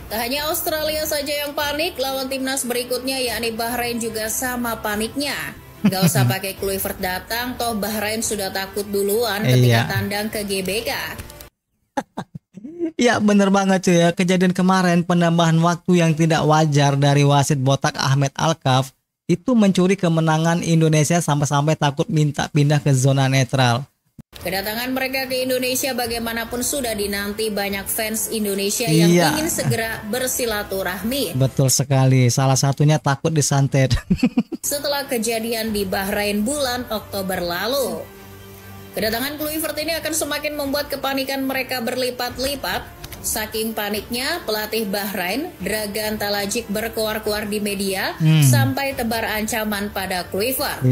Tak hanya Australia saja yang panik, lawan timnas berikutnya yakni Bahrain juga sama paniknya. Gak usah pakai Kluivert datang, toh Bahrain sudah takut duluan ketika tandang ke GBK. Ya bener banget cuy ya, kejadian kemarin penambahan waktu yang tidak wajar dari wasit botak Ahmed Alkaf itu mencuri kemenangan Indonesia sampai-sampai takut minta pindah ke zona netral. Kedatangan mereka ke Indonesia bagaimanapun sudah dinanti banyak fans Indonesia yang ingin segera bersilaturahmi. Betul sekali, salah satunya takut disantet. Setelah kejadian di Bahrain bulan Oktober lalu. Kedatangan Kluivert ini akan semakin membuat kepanikan mereka berlipat-lipat. Saking paniknya, pelatih Bahrain, Dragan Talajik berkoar-koar di media sampai tebar ancaman pada Kluivert.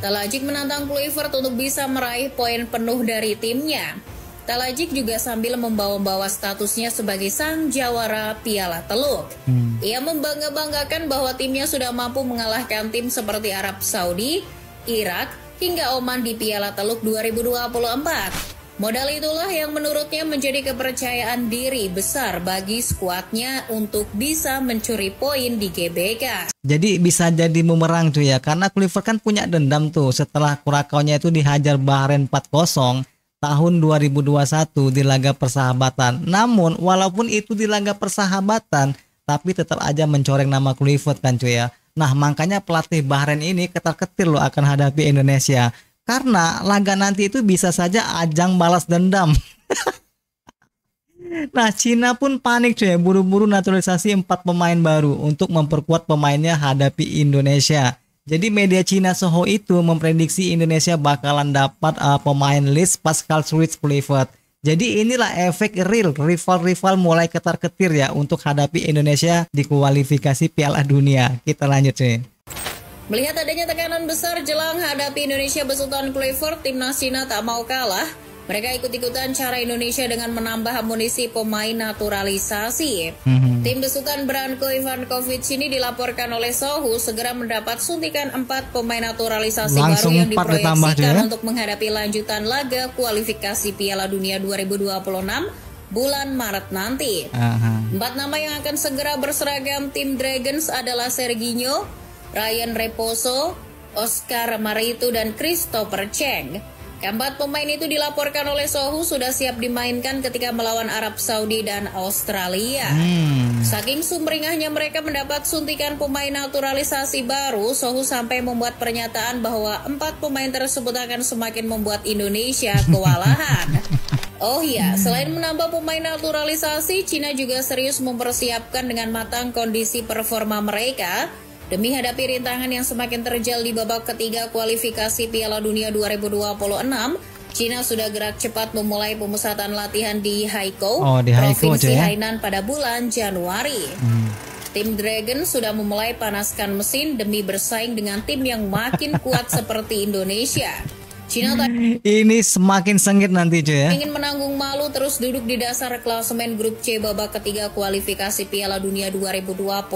Talajik menantang Kluivert untuk bisa meraih poin penuh dari timnya. Talajik juga sambil membawa-bawa statusnya sebagai sang jawara Piala Teluk. Ia membangga-banggakan bahwa timnya sudah mampu mengalahkan tim seperti Arab Saudi, Irak, hingga Oman di Piala Teluk 2024. Modal itulah yang menurutnya menjadi kepercayaan diri besar bagi skuadnya untuk bisa mencuri poin di GBK. Jadi bisa jadi bumerang cuy ya, karena Kluivert kan punya dendam tuh setelah Kurakaunya itu dihajar Bahrain 4-0 tahun 2021 di laga persahabatan. Namun walaupun itu di laga persahabatan, tapi tetap aja mencoreng nama Kluivert kan cuy ya. Nah makanya pelatih Bahrain ini ketar-ketir loh akan hadapi Indonesia. Karena laga nanti itu bisa saja ajang balas dendam. Nah, Cina pun panik cuy, buru-buru naturalisasi 4 pemain baru untuk memperkuat pemainnya hadapi Indonesia. Jadi media Cina Soho itu memprediksi Indonesia bakalan dapat pemain list Pascal Ruiz Kluivert. Jadi inilah efek real, rival-rival mulai ketar-ketir ya untuk hadapi Indonesia di kualifikasi Piala Dunia. Kita lanjut cuy. Melihat adanya tekanan besar jelang hadapi Indonesia besutan Kluivert, timnas Cina tak mau kalah. Mereka ikut-ikutan cara Indonesia dengan menambah amunisi pemain naturalisasi. Tim besutan Branko Ivankovic ini dilaporkan oleh Sohu segera mendapat suntikan 4 pemain naturalisasi baru yang diproyeksikan untuk menghadapi lanjutan laga kualifikasi Piala Dunia 2026 bulan Maret nanti. 4 nama yang akan segera berseragam tim Dragons adalah Serginho, Ryan Reposo, Oscar Marito, dan Christopher Cheng. Keempat pemain itu dilaporkan oleh Sohu sudah siap dimainkan ketika melawan Arab Saudi dan Australia. Saking sumringahnya mereka mendapat suntikan pemain naturalisasi baru, Sohu sampai membuat pernyataan bahwa 4 pemain tersebut akan semakin membuat Indonesia kewalahan. Oh iya, selain menambah pemain naturalisasi, Cina juga serius mempersiapkan dengan matang kondisi performa mereka demi hadapi rintangan yang semakin terjal di babak ketiga kualifikasi Piala Dunia 2026. Cina sudah gerak cepat memulai pemusatan latihan di Haikou, Provinsi Hainan pada bulan Januari. Tim Dragon sudah memulai panaskan mesin demi bersaing dengan tim yang makin kuat seperti Indonesia. Cina ini semakin sengit nanti cuy ya. Ingin menanggung malu terus duduk di dasar klasemen grup C babak ketiga kualifikasi Piala Dunia 2026.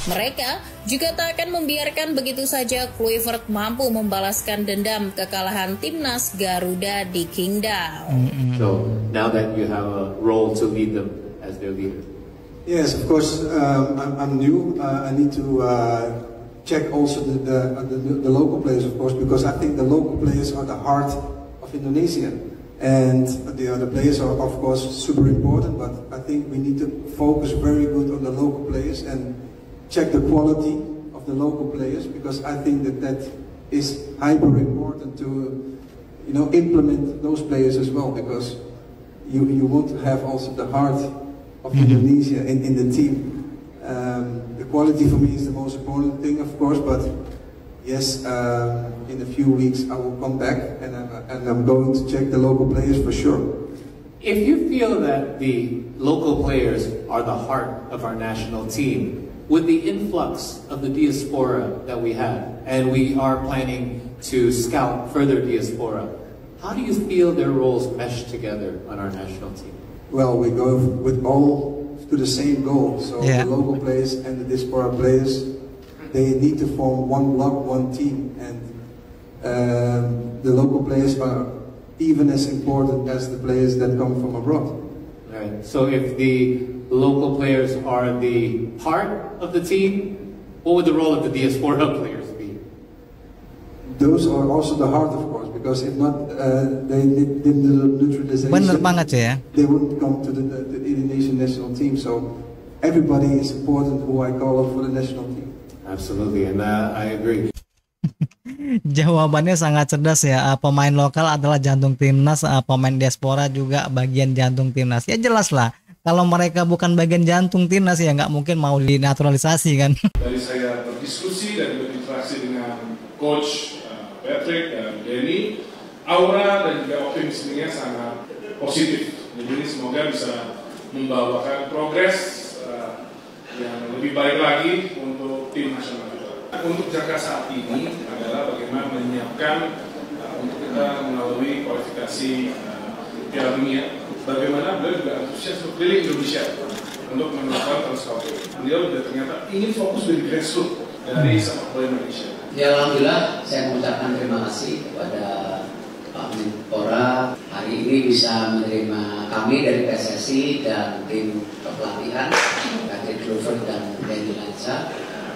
Mereka juga tak akan membiarkan begitu saja Kluivert mampu membalaskan dendam kekalahan timnas Garuda di Qingdao. So now that you have a role to lead them as their leader. Yes, of course. I'm new. I need to check also the local players, of course, because I think the local players are the heart of Indonesia, and the other players are, of course, super important. But I think we need to focus very good on the local players and check the quality of the local players, because I think that is hyper important to, implement those players as well, because you want to have also the heart of Indonesia in the team. The quality for me is the most important thing, of course, but yes, in a few weeks I will come back and I'm going to check the local players for sure. If you feel that the local players are the heart of our national team, with the influx of the diaspora that we have, and we are planning to scout further diaspora, how do you feel their roles mesh together on our national team? Well, we go with all to the same goal. So the local players and the diaspora players, they need to form one block, one team, and the local players are even as important as the players that come from abroad. Right. So if the the local players are the heart of the team, what would the role of the diaspora players be? Those are also the heart, of course, because if not, they did the neutralization. Bener banget sih ya. They wouldn't come to the Indonesian national team. So everybody is important who I call up for the national team. Absolutely, and I agree. Jawabannya sangat cerdas ya. Pemain lokal adalah jantung timnas, pemain diaspora juga bagian jantung timnas. Ya jelas lah, kalau mereka bukan bagian jantung timnas ya nggak mungkin mau dinaturalisasi kan. Dari saya berdiskusi dan berinteraksi dengan coach Patrick dan Denny, aura dan juga optimismenya sangat positif. Jadi semoga bisa membawakan progres yang lebih baik lagi untuk tim nasional kita. Untuk jangka saat ini adalah bagaimana menyiapkan untuk kita melalui kualifikasi Piala Dunia. Bagaimana beliau juga antusias untuk keliling Indonesia untuk melakukan transfer. Beliau juga ternyata ingin fokus dari grassroots dari sepak bola Indonesia. Ya alhamdulillah, saya mengucapkan terima kasih kepada Pak Menpora hari ini bisa menerima kami dari PSSI dan tim kepelatihan Patrick Kluivert dan Denny Lanza.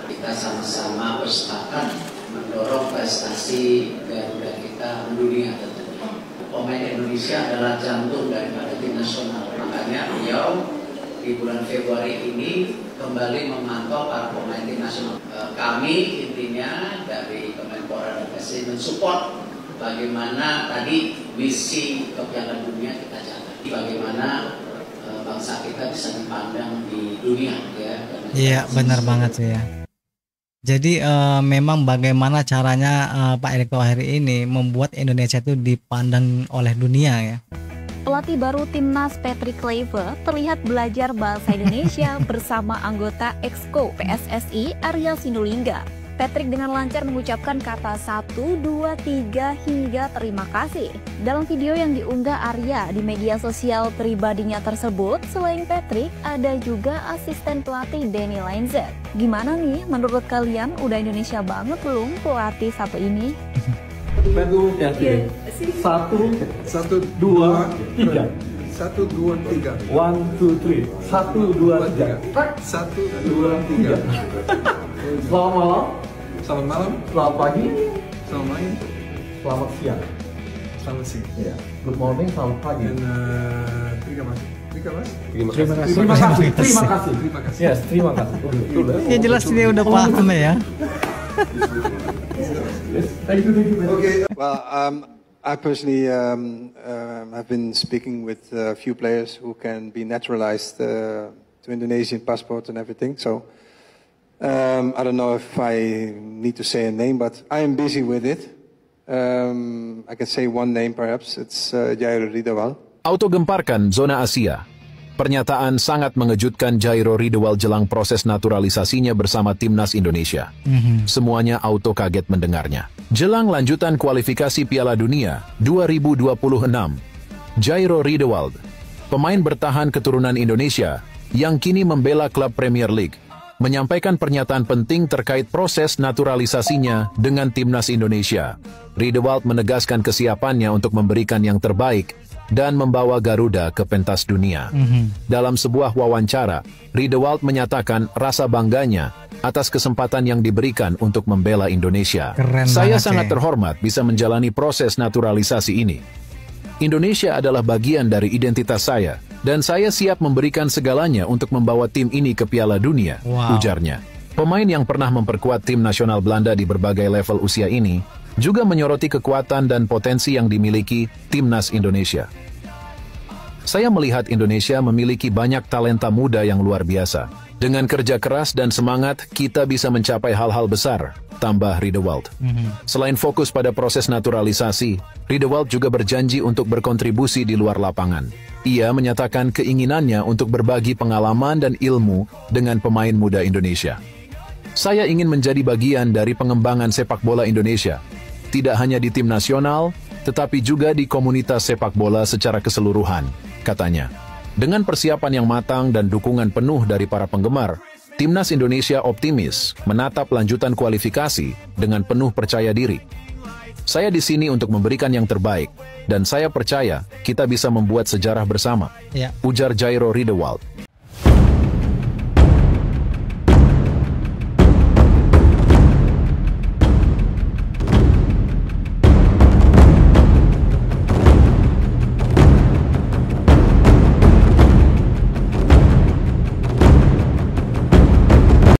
Kita sama-sama bersepakat mendorong prestasi Garuda kita mendunia tentunya. Pemain Indonesia adalah jantung daripada tim nasional. Makanya beliau di bulan Februari ini kembali memantau para pemain tim nasional. Kami intinya dari Kemenpora dan PSSI mensupport bagaimana tadi misi ke Piala Dunia kita jalan. Bagaimana bangsa kita bisa dipandang di dunia ya. Iya benar banget sih ya. Jadi memang bagaimana caranya Pak Erick Thohir ini membuat Indonesia itu dipandang oleh dunia ya. Pelatih baru timnas Patrick Kluivert terlihat belajar bahasa Indonesia bersama anggota Exco PSSI Arya Sinulinga. Patrick dengan lancar mengucapkan kata 1, 2, 3 hingga terima kasih. Dalam video yang diunggah Arya di media sosial pribadinya tersebut, selain Patrick, ada juga asisten pelatih Denny Lanza. Gimana nih menurut kalian, udah Indonesia banget belum pelatih satu ini? Satu, dua, tiga. 1, 2, 3. 1, 2, 3. 1, 2, 3. 1, 2, 3. Selamat malam. Selamat malam. Selamat pagi. Selamat malam. Selamat siang. Selamat siang. Ya. Good morning. Selamat pagi. Dan terima kasih. Terima kasih. Terima kasih. Yes, terima kasih. Ya jelas dia udah paham ya. Thank you. Okay. Well, I personally have been speaking with a few players who can be naturalized to Indonesian passport and everything. So I don't know if I need to say a name, but I am busy with it. I can say one name perhaps. It's Jairo Ridewal. Auto gemparkan zona Asia. Pernyataan sangat mengejutkan Jairo Ridewal jelang proses naturalisasinya bersama timnas Indonesia. Semuanya auto kaget mendengarnya. Jelang lanjutan kualifikasi Piala Dunia 2026, Jairo Ridewal, pemain bertahan keturunan Indonesia yang kini membela klub Premier League, menyampaikan pernyataan penting terkait proses naturalisasinya dengan timnas Indonesia. Ridewal menegaskan kesiapannya untuk memberikan yang terbaik dan membawa Garuda ke pentas dunia. Dalam sebuah wawancara, Ridewal menyatakan rasa bangganya atas kesempatan yang diberikan untuk membela Indonesia. Saya sangat terhormat bisa menjalani proses naturalisasi ini. Indonesia adalah bagian dari identitas saya, dan saya siap memberikan segalanya untuk membawa tim ini ke Piala Dunia, ujarnya. Pemain yang pernah memperkuat tim nasional Belanda di berbagai level usia ini juga menyoroti kekuatan dan potensi yang dimiliki timnas Indonesia. Saya melihat Indonesia memiliki banyak talenta muda yang luar biasa. Dengan kerja keras dan semangat, kita bisa mencapai hal-hal besar, tambah Ridewal. Selain fokus pada proses naturalisasi, Ridewal juga berjanji untuk berkontribusi di luar lapangan. Ia menyatakan keinginannya untuk berbagi pengalaman dan ilmu dengan pemain muda Indonesia. Saya ingin menjadi bagian dari pengembangan sepak bola Indonesia, tidak hanya di tim nasional, tetapi juga di komunitas sepak bola secara keseluruhan, katanya. Dengan persiapan yang matang dan dukungan penuh dari para penggemar, timnas Indonesia optimis menatap lanjutan kualifikasi dengan penuh percaya diri. Saya di sini untuk memberikan yang terbaik, dan saya percaya kita bisa membuat sejarah bersama, ujar Jairo Ridewal.